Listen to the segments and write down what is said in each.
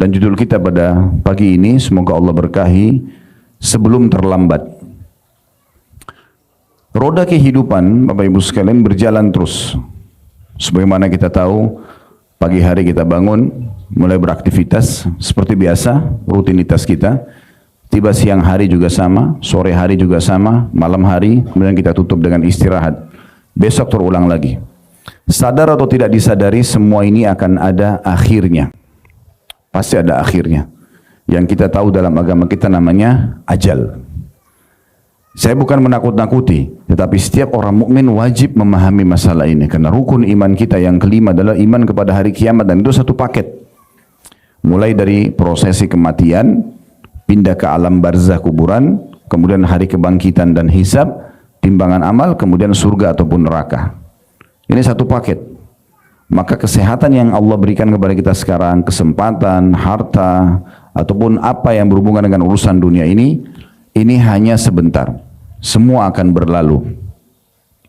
Dan judul kita pada pagi ini, semoga Allah berkahi, sebelum terlambat. Roda kehidupan, Bapak Ibu sekalian, berjalan terus. Sebagaimana kita tahu, pagi hari kita bangun, mulai beraktivitas seperti biasa, rutinitas kita. Tiba siang hari juga sama, sore hari juga sama, malam hari, kemudian kita tutup dengan istirahat. Besok terulang lagi. Sadar atau tidak disadari, semua ini akan ada akhirnya. Pasti ada akhirnya. Yang kita tahu dalam agama kita namanya ajal. Saya bukan menakut-nakuti, tetapi setiap orang mukmin wajib memahami masalah ini. Karena rukun iman kita yang kelima adalah iman kepada hari kiamat, dan itu satu paket. Mulai dari prosesi kematian, pindah ke alam barzah kuburan, kemudian hari kebangkitan dan hisab, timbangan amal, kemudian surga ataupun neraka. Ini satu paket. Maka kesehatan yang Allah berikan kepada kita sekarang, kesempatan, harta, ataupun apa yang berhubungan dengan urusan dunia ini hanya sebentar. Semua akan berlalu.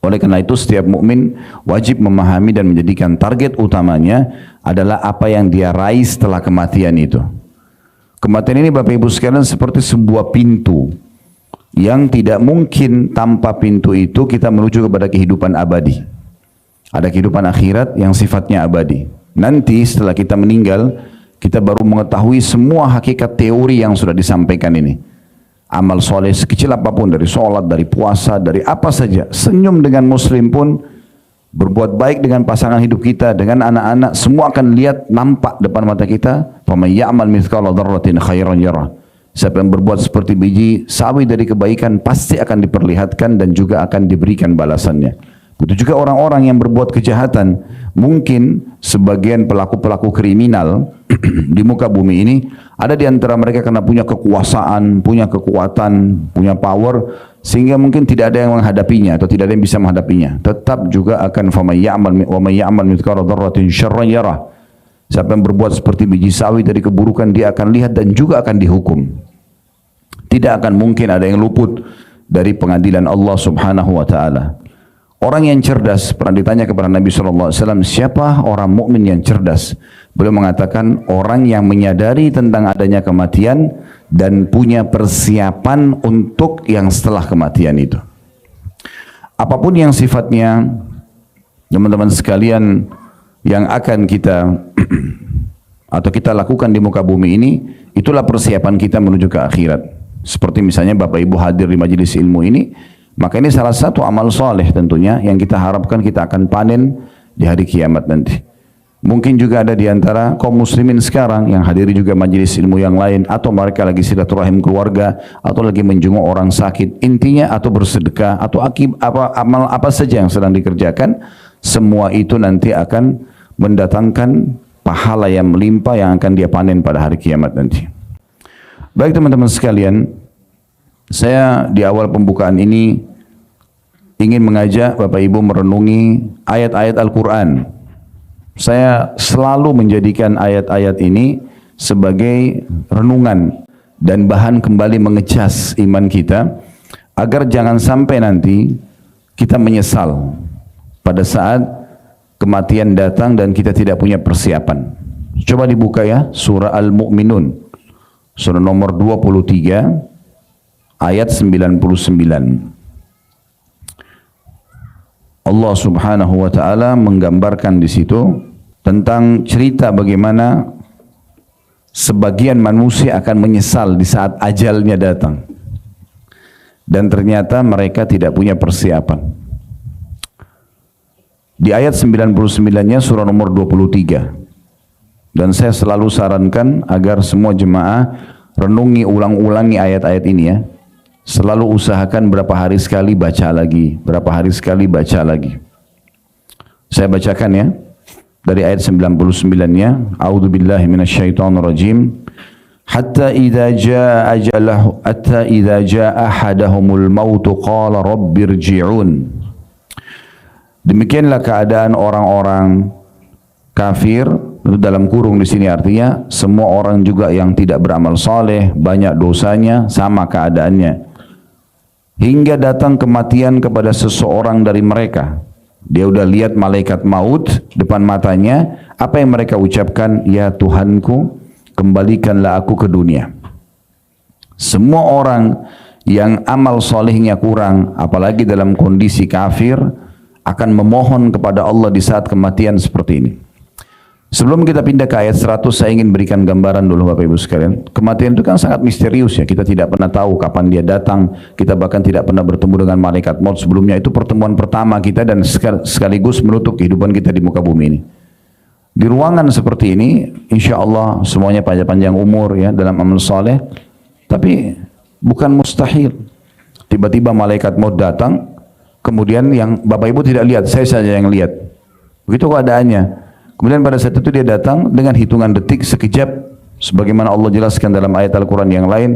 Oleh karena itu setiap mukmin wajib memahami dan menjadikan target utamanya adalah apa yang dia raih setelah kematian itu. Kematian ini Bapak Ibu sekalian seperti sebuah pintu yang tidak mungkin tanpa pintu itu kita menuju kepada kehidupan abadi. Ada kehidupan akhirat yang sifatnya abadi. Nanti setelah kita meninggal, kita baru mengetahui semua hakikat teori yang sudah disampaikan ini. Amal soleh sekecil apapun, dari sholat, dari puasa, dari apa saja. Senyum dengan muslim pun, berbuat baik dengan pasangan hidup kita, dengan anak-anak, semua akan lihat, nampak depan mata kita. فَمَنْ يَعْمَلْ مِثْقَالَ ذَرَّةٍ خَيْرًا يَرَهُ. Siapa yang berbuat seperti biji sawi dari kebaikan, pasti akan diperlihatkan dan juga akan diberikan balasannya. Begitu juga orang-orang yang berbuat kejahatan. Mungkin sebagian pelaku-pelaku kriminal di muka bumi ini ada di antara mereka karena punya kekuasaan, punya kekuatan, punya power, sehingga mungkin tidak ada yang menghadapinya atau tidak ada yang bisa menghadapinya. Tetap juga akan فَمَنْ يَعْمَلْ مِثْقَالَ ذَرَّةٍ شَرًّا يَرَهُ. Siapa yang berbuat seperti biji sawi dari keburukan, dia akan lihat dan juga akan dihukum. Tidak akan mungkin ada yang luput dari pengadilan Allah Subhanahu wa taala. Orang yang cerdas, pernah ditanya kepada Nabi SAW, siapa orang mukmin yang cerdas? Beliau mengatakan, orang yang menyadari tentang adanya kematian dan punya persiapan untuk yang setelah kematian itu. Apapun yang sifatnya, teman-teman sekalian, yang akan kita atau kita lakukan di muka bumi ini, itulah persiapan kita menuju ke akhirat. Seperti misalnya Bapak Ibu hadir di majelis ilmu ini, maka ini salah satu amal soleh tentunya yang kita harapkan kita akan panen di hari kiamat nanti. Mungkin juga ada di antara kaum muslimin sekarang yang hadiri juga majelis ilmu yang lain, atau mereka lagi silaturahim keluarga, atau lagi menjenguk orang sakit. Intinya atau bersedekah, atau amal apa saja yang sedang dikerjakan, semua itu nanti akan mendatangkan pahala yang melimpah yang akan dia panen pada hari kiamat nanti. Baik teman-teman sekalian, saya di awal pembukaan ini ingin mengajak Bapak Ibu merenungi ayat-ayat Al-Quran. Saya selalu menjadikan ayat-ayat ini sebagai renungan dan bahan kembali mengecas iman kita, agar jangan sampai nanti kita menyesal pada saat kematian datang dan kita tidak punya persiapan. Coba dibuka ya, surah Al-Mu'minun, surah nomor 23, ayat 99. Allah Subhanahu wa taala menggambarkan di situ tentang cerita bagaimana sebagian manusia akan menyesal di saat ajalnya datang. Dan ternyata mereka tidak punya persiapan. Di ayat 99-nya surah nomor 23. Dan saya selalu sarankan agar semua jemaah renungi ulang-ulangi ayat-ayat ini ya. Selalu usahakan berapa hari sekali baca lagi, berapa hari sekali baca lagi. Saya bacakan ya, dari ayat 99-nya. A'udzubillahi minasyaitonirrajim. Hatta idza jaa ahadahumul mautu qala rabbirji'un. Demikianlah keadaan orang-orang kafir, dalam kurung di sini artinya semua orang juga yang tidak beramal saleh, banyak dosanya, sama keadaannya. Hingga datang kematian kepada seseorang dari mereka. Dia udah lihat malaikat maut depan matanya. Apa yang mereka ucapkan? Ya Tuhanku, kembalikanlah aku ke dunia. Semua orang yang amal solehnya kurang, apalagi dalam kondisi kafir, akan memohon kepada Allah di saat kematian seperti ini. Sebelum kita pindah ke ayat 100, saya ingin berikan gambaran dulu Bapak Ibu sekalian. Kematian itu kan sangat misterius ya, kita tidak pernah tahu kapan dia datang, kita bahkan tidak pernah bertemu dengan malaikat maut sebelumnya. Itu pertemuan pertama kita dan sekaligus menutup kehidupan kita di muka bumi ini. Di ruangan seperti ini, insya Allah semuanya panjang umur ya dalam amal soleh, tapi bukan mustahil. Tiba-tiba malaikat maut datang, kemudian yang Bapak Ibu tidak lihat, saya saja yang lihat. Begitu keadaannya. Kemudian pada saat itu dia datang dengan hitungan detik sekejap, sebagaimana Allah jelaskan dalam ayat Al-Quran yang lain,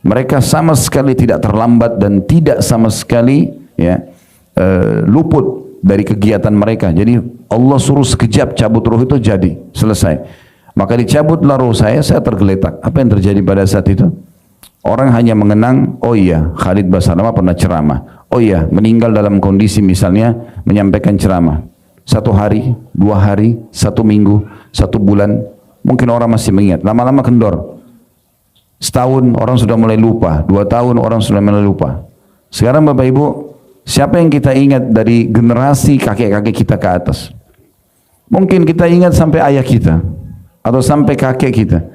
mereka sama sekali tidak terlambat dan tidak sama sekali ya, luput dari kegiatan mereka. Jadi Allah suruh sekejap cabut ruh itu jadi, selesai. Maka dicabutlah ruh saya tergeletak. Apa yang terjadi pada saat itu? Orang hanya mengenang, oh iya Khalid Basalamah pernah ceramah. Oh iya, meninggal dalam kondisi misalnya menyampaikan ceramah. 1 hari, 2 hari, 1 minggu, 1 bulan, mungkin orang masih mengingat. Lama-lama kendor. Setahun orang sudah mulai lupa, 2 tahun orang sudah mulai lupa. Sekarang Bapak Ibu, siapa yang kita ingat dari generasi kakek-kakek kita ke atas? Mungkin kita ingat sampai ayah kita atau sampai kakek kita.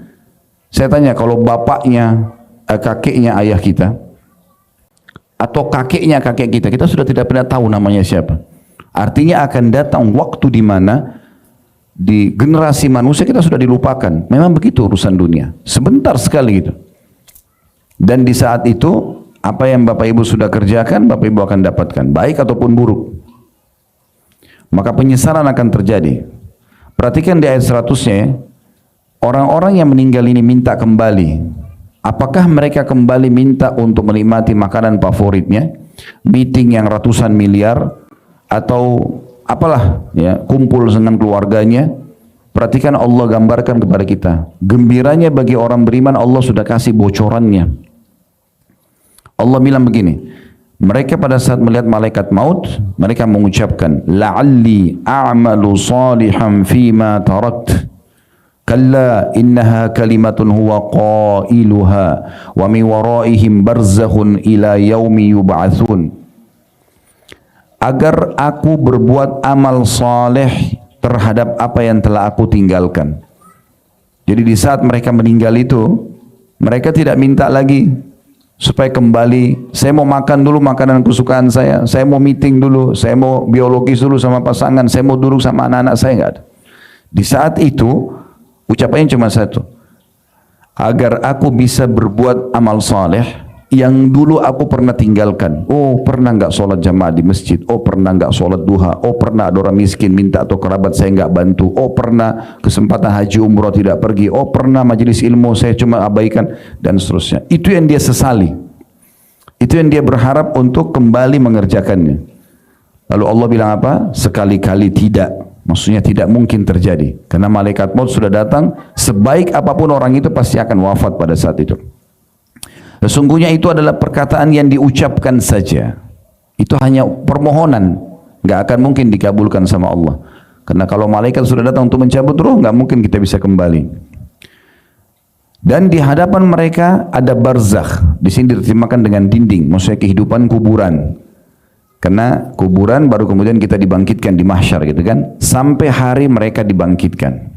Saya tanya, kalau bapaknya, kakeknya ayah kita atau kakeknya kakek kita, kita sudah tidak pernah tahu namanya siapa. Artinya akan datang waktu di mana di generasi manusia kita sudah dilupakan. Memang begitu urusan dunia. Sebentar sekali gitu. Dan di saat itu, apa yang Bapak Ibu sudah kerjakan, Bapak Ibu akan dapatkan. Baik ataupun buruk. Maka penyesalan akan terjadi. Perhatikan di ayat 100-nya ya. Orang-orang yang meninggal ini minta kembali. Apakah mereka kembali minta untuk menikmati makanan favoritnya? Meeting yang ratusan miliar? Atau apalah ya, kumpul senang keluarganya. Perhatikan Allah gambarkan kepada kita, gembiranya bagi orang beriman Allah sudah kasih bocorannya. Allah bilang begini, mereka pada saat melihat malaikat maut, mereka mengucapkan la'alli a'malu salihan fima tarakt kalla innaha kalimatun huwa qailuha wa min waraihim barzakhun ila yaumi yub'atsun. Agar aku berbuat amal saleh terhadap apa yang telah aku tinggalkan. Jadi di saat mereka meninggal itu, mereka tidak minta lagi supaya kembali, saya mau makan dulu makanan kesukaan saya mau meeting dulu, saya mau biologis dulu sama pasangan, saya mau duduk sama anak-anak saya, enggak ada. Di saat itu, ucapannya cuma satu, agar aku bisa berbuat amal saleh yang dulu aku pernah tinggalkan. Oh, pernah nggak sholat jamaah di masjid? Oh, pernah nggak sholat duha? Oh, pernah ada orang miskin minta atau kerabat saya nggak bantu? Oh, pernah kesempatan haji umroh tidak pergi? Oh, pernah majelis ilmu saya cuma abaikan, dan seterusnya. Itu yang dia sesali. Itu yang dia berharap untuk kembali mengerjakannya. Lalu Allah bilang apa? Sekali-kali tidak. Maksudnya tidak mungkin terjadi. Karena malaikat maut sudah datang, sebaik apapun orang itu pasti akan wafat pada saat itu. Sesungguhnya itu adalah perkataan yang diucapkan saja. Itu hanya permohonan, nggak akan mungkin dikabulkan sama Allah. Karena kalau malaikat sudah datang untuk mencabut ruh, nggak mungkin kita bisa kembali. Dan di hadapan mereka ada barzakh. Di sini diterjemahkan dengan dinding, maksudnya kehidupan kuburan. Karena kuburan baru kemudian kita dibangkitkan di mahsyar gitu kan. Sampai hari mereka dibangkitkan.